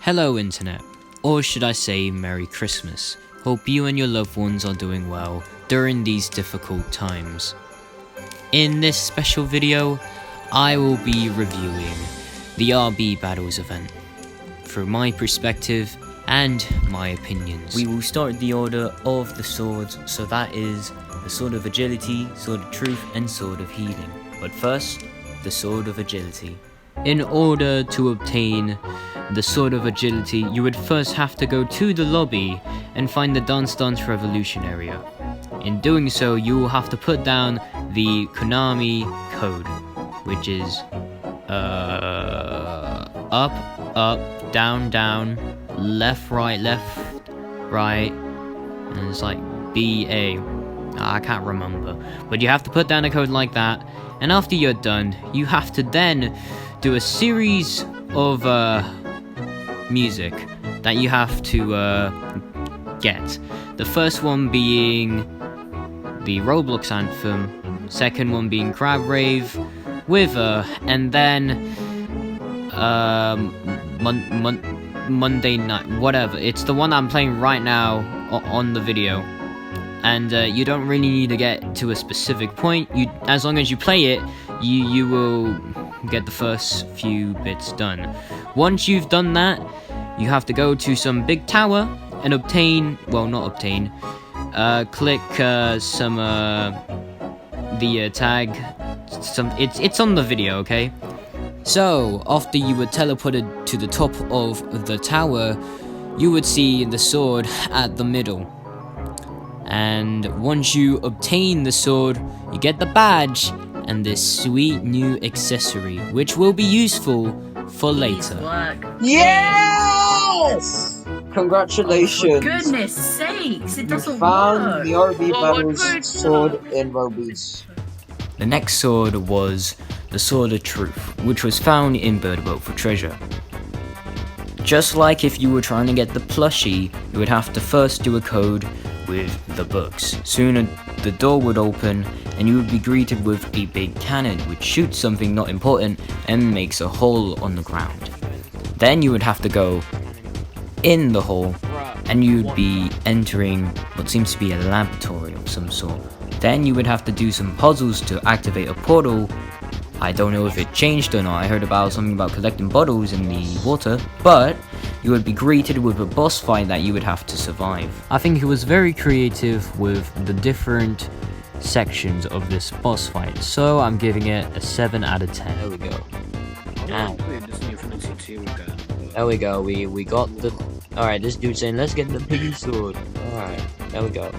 Hello Internet, or should I say Merry Christmas. Hope you and your loved ones are doing well during these difficult times. In this special video, I will be reviewing the RB Battles event through my perspective and my opinions. We will start the order of the swords, so that is the Sword of Agility, Sword of Truth and Sword of Healing. But first, the Sword of Agility. In order to obtain the Sword of Agility, you would first have to go to the lobby and find the Dance Dance Revolution area. In doing so, you will have to put down the Konami code, which is up, up, down, down, left, right, and it's like BA. I can't remember, but you have to put down a code like that, and after you're done, you have to then do a series of music that you have to get. The first one being the Roblox anthem, second one being Crab Rave, Wither, and then Monday Night, whatever. It's the one I'm playing right now on the video. And you don't really need to get to a specific point. As long as you play it, you will get the first few bits done. Once you've done that, you have to go to some big tower and obtain, well, not obtain, click some the tag. It's on the video, okay? So after you were teleported to the top of the tower, you would see the sword at the middle. And once you obtain the sword, you get the badge and this sweet new accessory, which will be useful for later. Yes! Congratulations! For goodness sakes, it doesn't found work. the RB Battles sword in Roblox. The next sword was the Sword of Truth, which was found in Bird Boat for treasure. Just like if you were trying to get the plushie, you would have to first do a code with the books. Soon the door would open and you would be greeted with a big cannon which shoots something not important and makes a hole on the ground. Then you would have to go in the hole and you'd be entering what seems to be a laboratory of some sort. Then you would have to do some puzzles to activate a portal. I don't know if it changed or not. I heard about something about collecting bottles in the water, but you would be greeted with a boss fight that you would have to survive. I think he was very creative with the different sections of this boss fight, so I'm giving it a 7 out of 10. There we go. There we go, we got the... Alright, this dude's saying, let's get the piggy sword. Alright, there we go.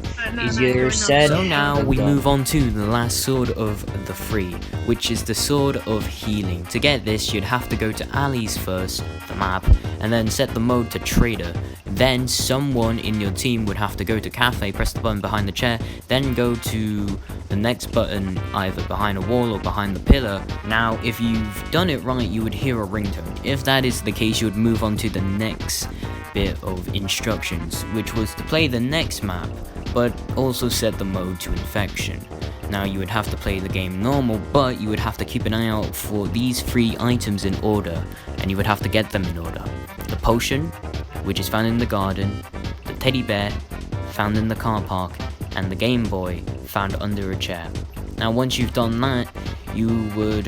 Easier said. So now we move on to the last sword of the three, which is the Sword of Healing. To get this, you'd have to go to Ali's first, the map, and then set the mode to Trader. Then someone in your team would have to go to Cafe, press the button behind the chair, then go to the next button either behind a wall or behind the pillar. Now, if you've done it right, you would hear a ringtone. If that is the case, you would move on to the next bit of instructions, which was to play the next map, but also set the mode to Infection. Now you would have to play the game normal, but you would have to keep an eye out for these 3 items in order, and you would have to get them in order. The potion, which is found in the garden, the teddy bear, found in the car park, and the Game Boy, found under a chair. Now once you've done that, you would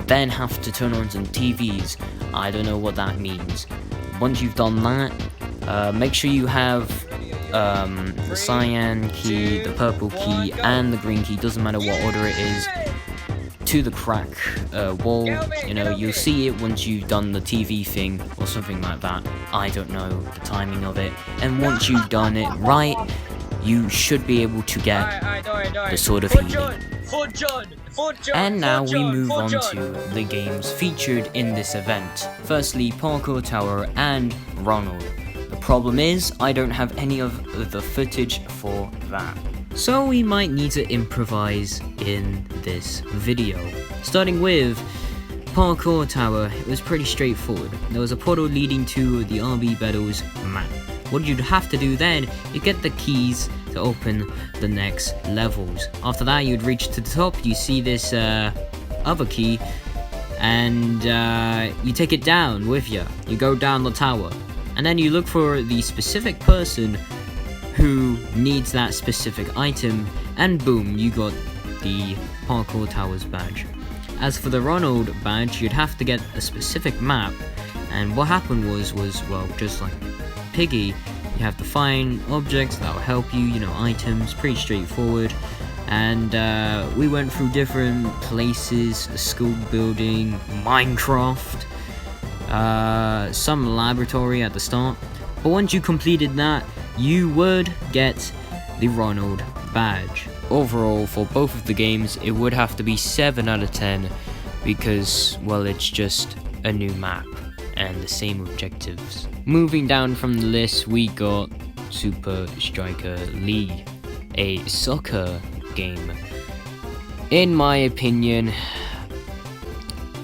then have to turn on some TVs. I don't know what that means. Once you've done that, make sure you have the cyan key, the purple key, and the green key, doesn't matter what order it is, to the crack wall. You know, you'll see it once you've done the TV thing or something like that. I don't know the timing of it. And once you've done it right, you should be able to get the Sword of Healing. And now we move on to the games featured in this event. Firstly, Parkour Tower and Ronald. The problem is, I don't have any of the footage for that, so we might need to improvise in this video. Starting with Parkour Tower, it was pretty straightforward. There was a portal leading to the RB Battles map. What you'd have to do then, you get the keys to open the next levels. After that, you'd reach to the top, you see this other key, and you take it down with you. You go down the tower. and then you look for the specific person who needs that specific item, and boom, you got the Parkour Towers badge. As for the Ronald badge, you'd have to get a specific map, and what happened was well, just like Piggy, you have to find objects that will help you, items, pretty straightforward. And we went through different places, a school building, Minecraft, some laboratory at the start. But once you completed that, you would get the Ronald badge. Overall, for both of the games, it would have to be 7 out of 10 because, well, it's just a new map and the same objectives. Moving down from the list, we got Super Striker League, a soccer game. In my opinion,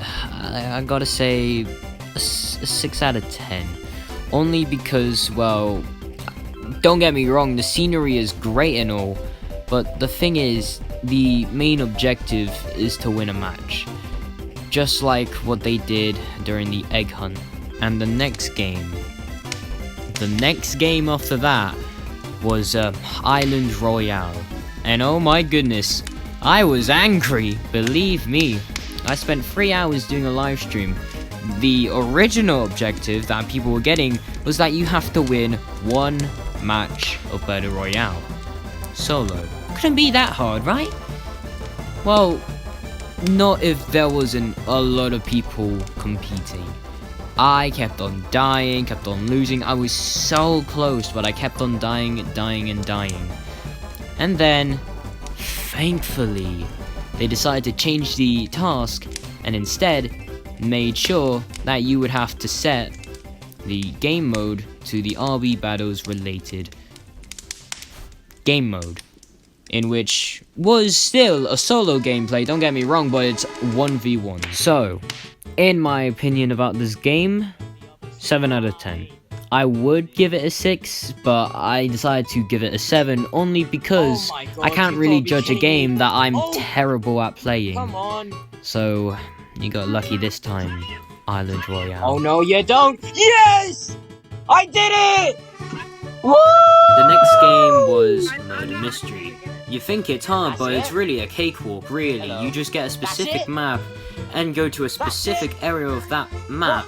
I gotta say a 6 out of 10. Only because, well, don't get me wrong, the scenery is great and all, but the thing is, the main objective is to win a match. Just like what they did during the egg hunt. And the next game after that was Island Royale. And oh my goodness, I was angry, believe me. I spent 3 hours doing a live stream. The original objective that people were getting was that you have to win 1 match of Battle Royale. Solo. Couldn't be that hard, right? Well, not if there wasn't a lot of people competing. I kept on dying, kept on losing. I was so close, but I kept on dying. And then, thankfully, they decided to change the task and instead made sure that you would have to set the game mode to the RB Battles related game mode, in which was still a solo gameplay, don't get me wrong, but it's 1v1. So, in my opinion about this game, 7 out of 10. I would give it a 6, but I decided to give it a 7 only because I can't really judge a game that I'm terrible at playing. Come on. So, you got lucky this time, Island Royale. Oh no, you don't. Yes! I did it! Woo! The next game was Murder Mystery. You think it's hard, but it's really a cakewalk, really. You just get a specific map and go to a specific area of that map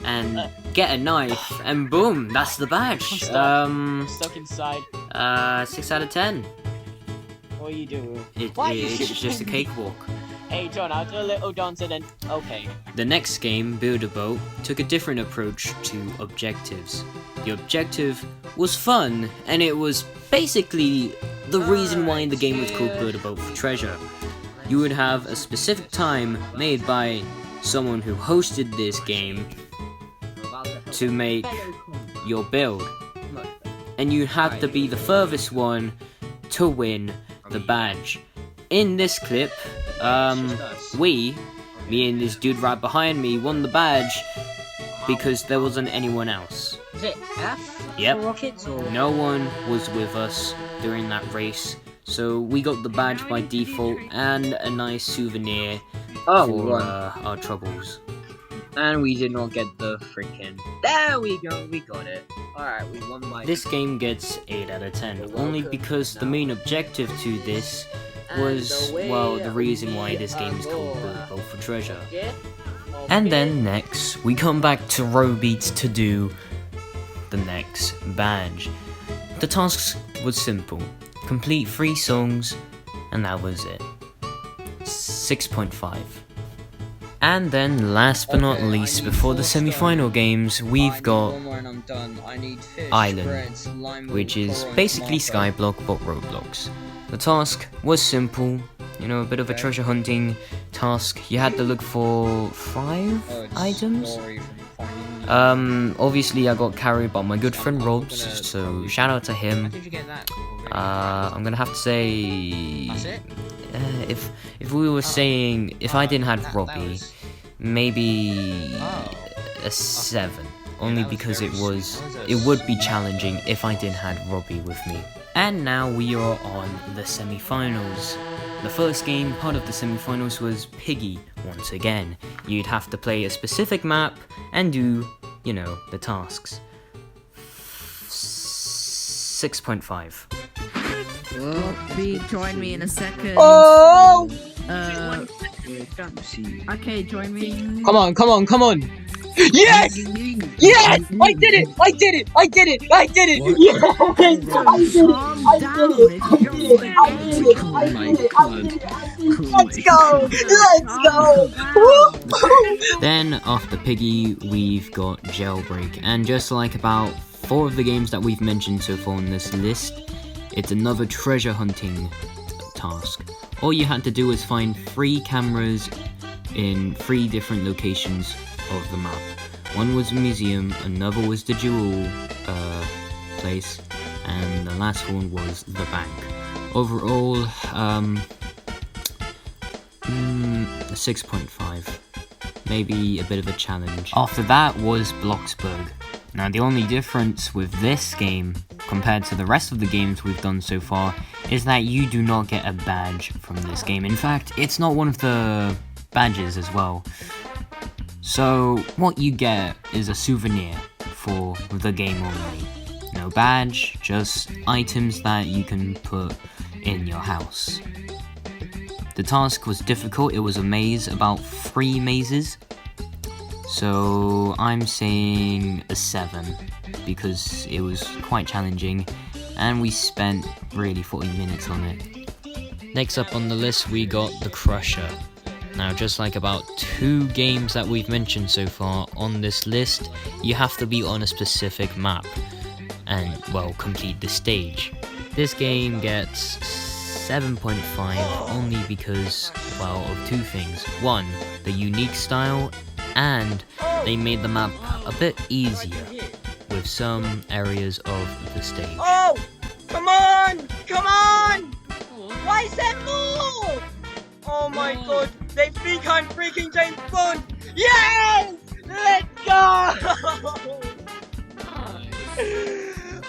and get a knife, and boom, that's the badge. Stuck inside. 6 out of 10. What are you doing? It's just a cakewalk. Hey John, I'll do a little dance and then... Okay. The next game, Build a Boat, took a different approach to objectives. The objective was fun, and it was basically the reason why the game was called Build a Boat for Treasure. You would have a specific time made by someone who hosted this game to make your build, and you have to be the furthest one to win the badge. In this clip, me and this dude right behind me won the badge because there wasn't anyone else. Is it F? Yep. For rockets or? No one was with us during that race, so we got the badge by default and a nice souvenir for our troubles. And we did not get the freaking... There we go, we got it. Alright, we won by... This game gets 8 out of 10, only because the main objective to this was, well, the reason why this game is called Build a Boat for Treasure. And then next, we come back to Robeats to do the next badge. The tasks was simple. Complete 3 songs, and that was it. 6.5. And then, last but not least, before the semi-final games, we've got Island, which is basically Skyblock but Roblox. The task was simple, a bit of a treasure hunting task. You had to look for 5 items. Obviously I got carried by my good friend Robs, so shout out to him. I'm gonna have to say, if we were saying, if I didn't have Robbie, maybe a 7. Only because it would be challenging if I didn't have Robbie with me. And now we are on the semi-finals. The first game, part of the semi-finals, was Piggy once again. You'd have to play a specific map and do, the tasks. 6.5. B, join me in a second. Oh! Okay, join me. Come on, come on, come on! Yes! Yes! I did it! I did it! I did it! I did it! Yes! I did it! I did it! I did it! I did it! I did it! I did it! I did it! Let's go! Let's go! Woo! Then after Piggy, we've got Jailbreak, and just like about 4 of the games that we've mentioned so far on this list, it's another treasure hunting task. All you had to do was find 3 cameras in 3 different locations of the map. One was a museum, another was the jewel place, and the last one was the bank. Overall, 6.5. Maybe a bit of a challenge. After that was Bloxburg. Now the only difference with this game compared to the rest of the games we've done so far is that you do not get a badge from this game. In fact, it's not one of the badges as well. So what you get is a souvenir for the game only. No badge, just items that you can put in your house. The task was difficult. It was a maze, about 3 mazes. So I'm saying a 7 because it was quite challenging and we spent really 40 minutes on it. Next up on the list we got the Crusher. Now just like about 2 games that we've mentioned so far on this list, you have to be on a specific map and, well, complete the stage. This game gets 7.5 only because, well, of 2 things. 1, the unique style, and they made the map a bit easier with some areas of the stage. Oh! Come on! Come on! Why is that more? Oh my god, they think I'm freaking James Bond! Yes! Let's go!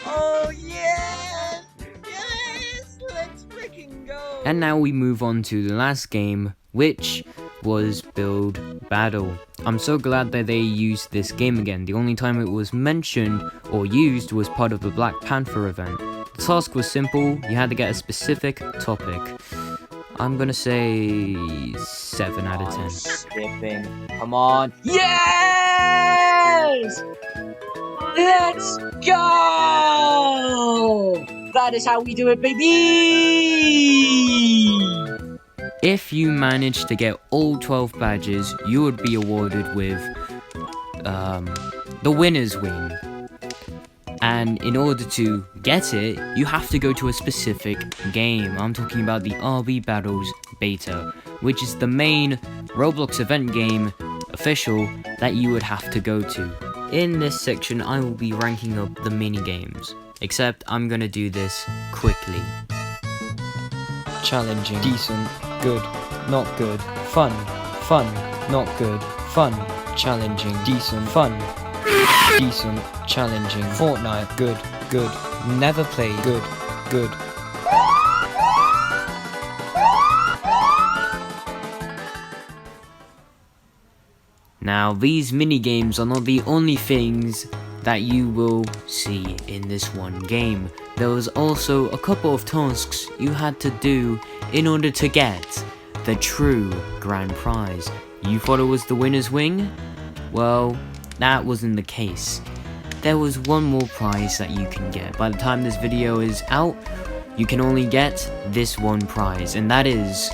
Oh yes! Yes! Let's freaking go! And now we move on to the last game, which was Build Battle. I'm so glad that they used this game again. The only time it was mentioned or used was part of the Black Panther event. The task was simple, you had to get a specific topic. I'm gonna say 7 out of 10. Skipping. Come on. Yes! Let's go! That is how we do it, baby! If you managed to get all 12 badges, you would be awarded with the winner's wing. And in order to get it, you have to go to a specific game. I'm talking about the RB Battles beta, which is the main Roblox event game official that you would have to go to. In this section, I will be ranking up the mini games, except I'm gonna do this quickly. Challenging, decent, good, not good, fun, not good, fun, challenging, decent, fun, decent, challenging, Fortnite, good, never played, good. Now, these mini games are not the only things that you will see in this one game. There was also a couple of tasks you had to do in order to get the true grand prize. You thought it was the winner's wing? Well, that wasn't the case. There was one more prize that you can get. By the time this video is out, you can only get this one prize, and that is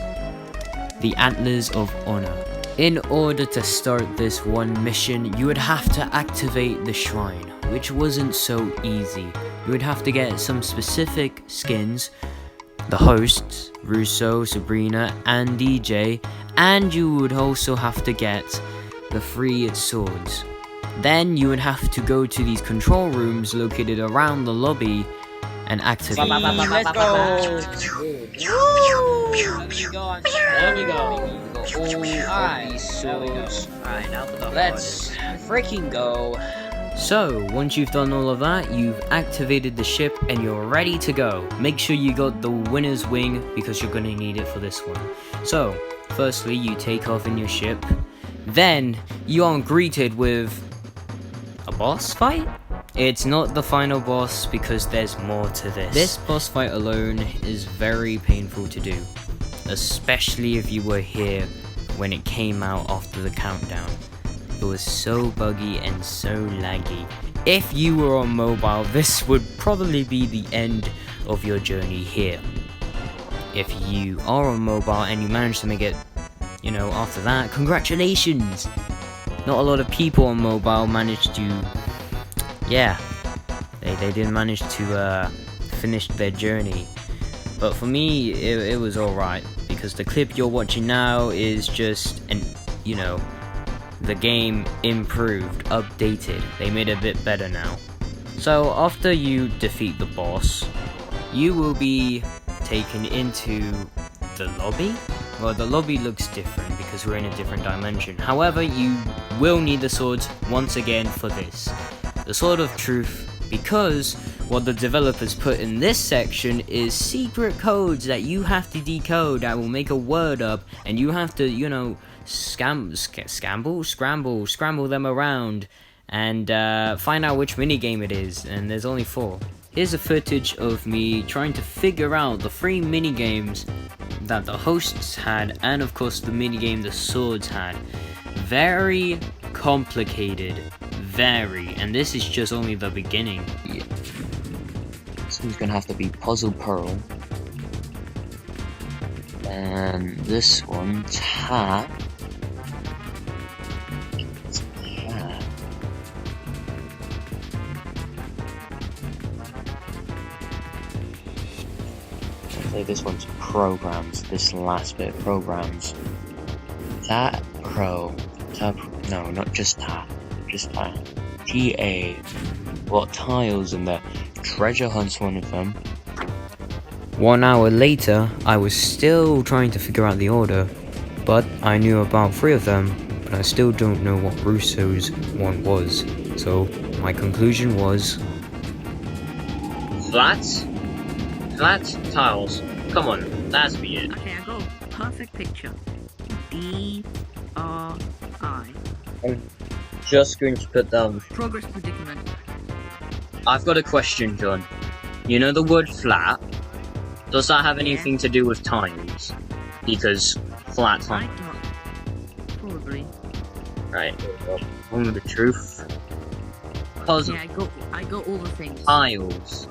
the Antlers of Honor. In order to start this one mission, you would have to activate the shrine, which wasn't so easy. You would have to get some specific skins, the hosts, Russo, Sabrina, and DJ, and you would also have to get the 3 swords. Then you would have to go to these control rooms located around the lobby and activate. Let's go! There we go. Alright, now for the let's freaking go. So, once you've done all of that, you've activated the ship and you're ready to go. Make sure you got the winner's wing because you're gonna need it for this one. So, firstly, you take off in your ship. Then, you are greeted with a boss fight? It's not the final boss because there's more to this. This boss fight alone is very painful to do, especially if you were here when it came out after the countdown. It was so buggy and so laggy. If you were on mobile, this would probably be the end of your journey here. If you are on mobile and you manage to make it, you know, after that, congratulations! Not a lot of people on mobile managed to, yeah, they didn't manage to finish their journey. But for me, it was alright, because the clip you're watching now is just you know, the game improved, updated. They made it a bit better now. So after you defeat the boss, you will be taken into the lobby. Well, the lobby looks different because we're in a different dimension. However, you will need the swords once again for this. The Sword of Truth, because what the developers put in this section is secret codes that you have to decode that will make a word up, and you have to, you know, scramble them around and find out which minigame it is, and there's only 4. Here's a footage of me trying to figure out the 3 minigames that the hosts had, and of course the minigame the swords had. Very complicated, very, and this is just only the beginning. Yeah. This one's gonna have to be Puzzle Pearl. And this one, Tap. This one's programs, this last bit, programs. That pro, no, not just that, just that. TA, what tiles in there? Treasure hunt's one of them. 1 hour later, I was still trying to figure out the order, but I knew about 3 of them, but I still don't know what Russo's one was. So my conclusion was Flat tiles. Come on, that's be it. Okay, I got a perfect picture. DRI. I'm just going to put down. Progress predicament. I've got a question, John. You know the word flat? Does that have anything to do with tiles? Because flat tiles. Might not. Probably. Right. Only the truth. Puzzle. Yeah, I got all the things. Tiles.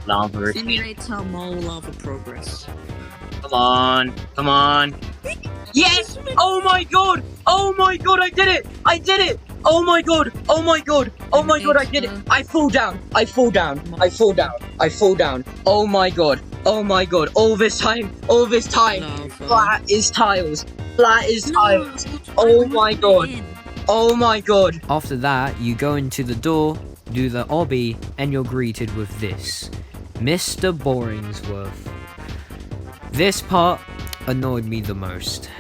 Lava. Simulate mole lava progress. Come on. Come on. Yes! Oh my god! Oh my god, I did it! I did it! Oh my god! Oh my god! Oh my god, I did it! I fall down! I fall down! I fall down! I fall down! Oh my god! Oh my god! All this time! Flat is tiles! Flat is tiles! Oh my god! Oh my god! After that, you go into the door, do the obby, and you're greeted with this. Mr. Boringsworth. This part annoyed me the most,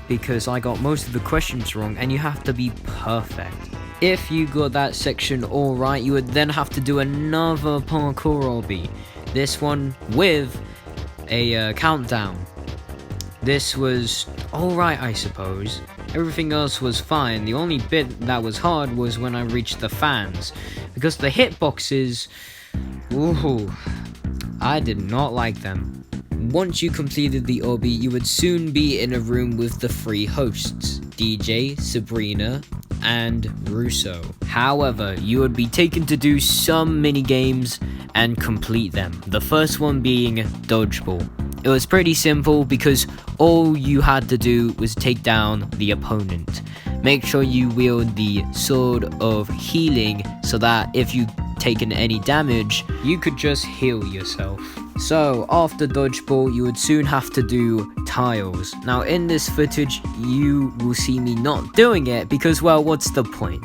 because I got most of the questions wrong, and you have to be perfect. If you got that section alright, you would then have to do another parkour obby. This one with a countdown. This was alright, I suppose. Everything else was fine. The only bit that was hard was when I reached the fans, because the hitboxes, ooh, I did not like them. Once you completed the obby, you would soon be in a room with the 3 hosts, DJ, Sabrina, and Russo. However, you would be taken to do some mini-games and complete them. The first one being Dodgeball. It was pretty simple because all you had to do was take down the opponent. Make sure you wield the Sword of Healing so that if you taken any damage, you could just heal yourself. So after Dodgeball, you would soon have to do tiles. Now in this footage, you will see me not doing it because, well, what's the point?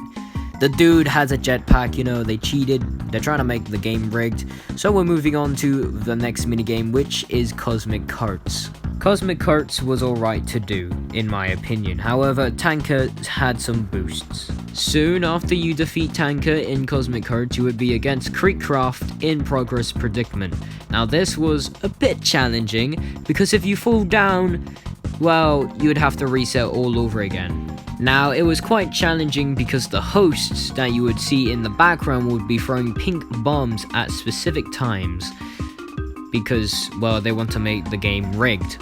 The dude has a jetpack, you know, they cheated, they're trying to make the game rigged. So we're moving on to the next minigame, which is Cosmic Carts. Cosmic Carts was alright to do, in my opinion. However, Tanker had some boosts. Soon after you defeat Tanker in Cosmic Carts, you would be against Creekcraft in Progress Predicament. Now this was a bit challenging, because if you fall down, well, you would have to reset all over again. Now, it was quite challenging because the hosts that you would see in the background would be throwing pink bombs at specific times because, well, they want to make the game rigged.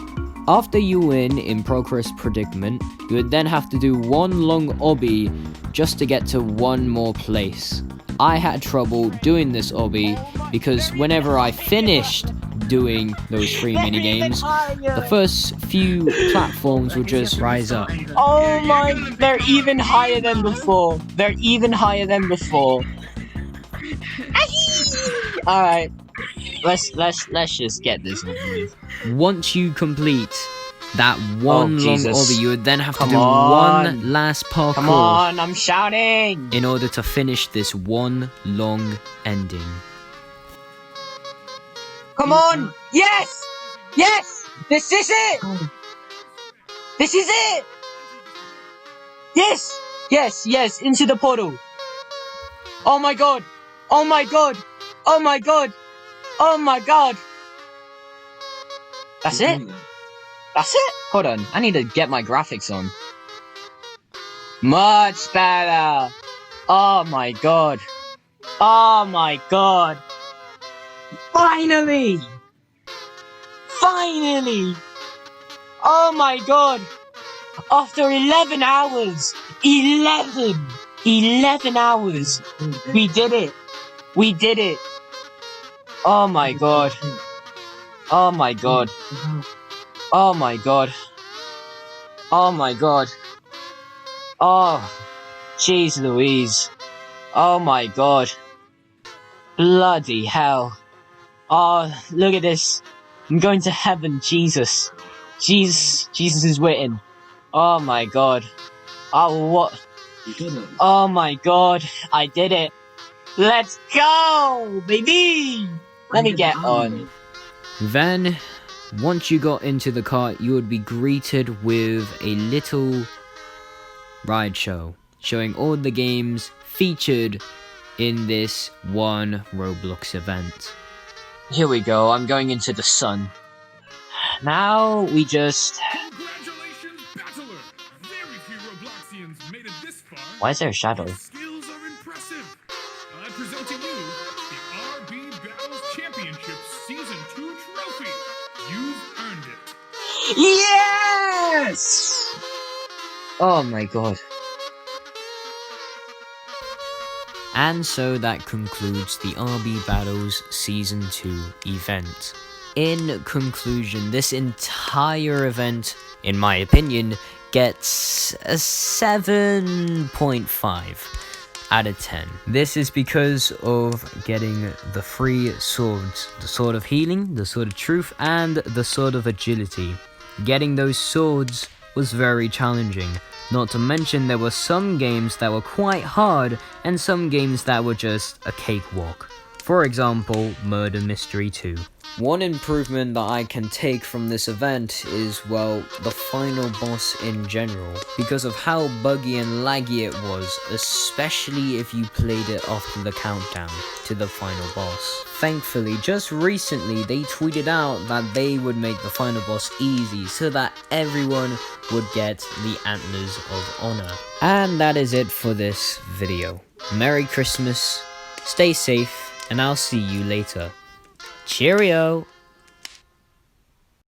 After you win in Progress Predicament, you would then have to do one long obby just to get to one more place. I had trouble doing this obby because whenever I finished doing those 3 minigames, the first few platforms would just rise up. Oh my, they're even higher than before. They're even higher than before. Alright. Let's just get this over with. Once you complete that one long obby, you would then have to do one last parkour. Come on, I'm shouting! In order to finish this one long ending. Come on! Yes! Yes! This is it! This is it! Yes! Yes, yes, into the portal. Oh my god! Oh my god! Oh my god! Oh my god! That's it? That's it? Hold on, I need to get my graphics on. Much better! Oh my god! Oh my god! Finally! Finally! Oh my god! After 11 hours! 11 hours! We did it! We did it! Oh my god! Oh my god! Oh my god! Oh my god! Oh, jeez Louise! Oh my god! Bloody hell! Oh, look at this! I'm going to heaven, Jesus! Jesus is waiting! Oh my god! Oh, what? Oh my god! I did it! Let's go, baby! Let me get on. Then, once you got into the cart, you would be greeted with a little ride show, showing all the games featured in this one Roblox event. Here we go, I'm going into the sun. Now, we just... Congratulations, Battler! Very few Robloxians made it this far. Why is there a shadow? Your skills are impressive. I present to you the RB Battles Championship Season 2 trophy. You've earned it. Yes! Oh my god. And so that concludes the RB Battles Season 2 event. In conclusion, this entire event, in my opinion, gets a 7.5 out of 10. This is because of getting the 3 swords. The Sword of Healing, the Sword of Truth, and the Sword of Agility. Getting those swords was very challenging. Not to mention there were some games that were quite hard and some games that were just a cakewalk. For example, Murder Mystery 2. One improvement that I can take from this event is, well, the final boss in general, because of how buggy and laggy it was, especially if you played it after the countdown to the final boss. Thankfully, just recently they tweeted out that they would make the final boss easy so that everyone would get the Antlers of Honor. And that is it for this video. Merry Christmas, stay safe, and I'll see you later. Cheerio!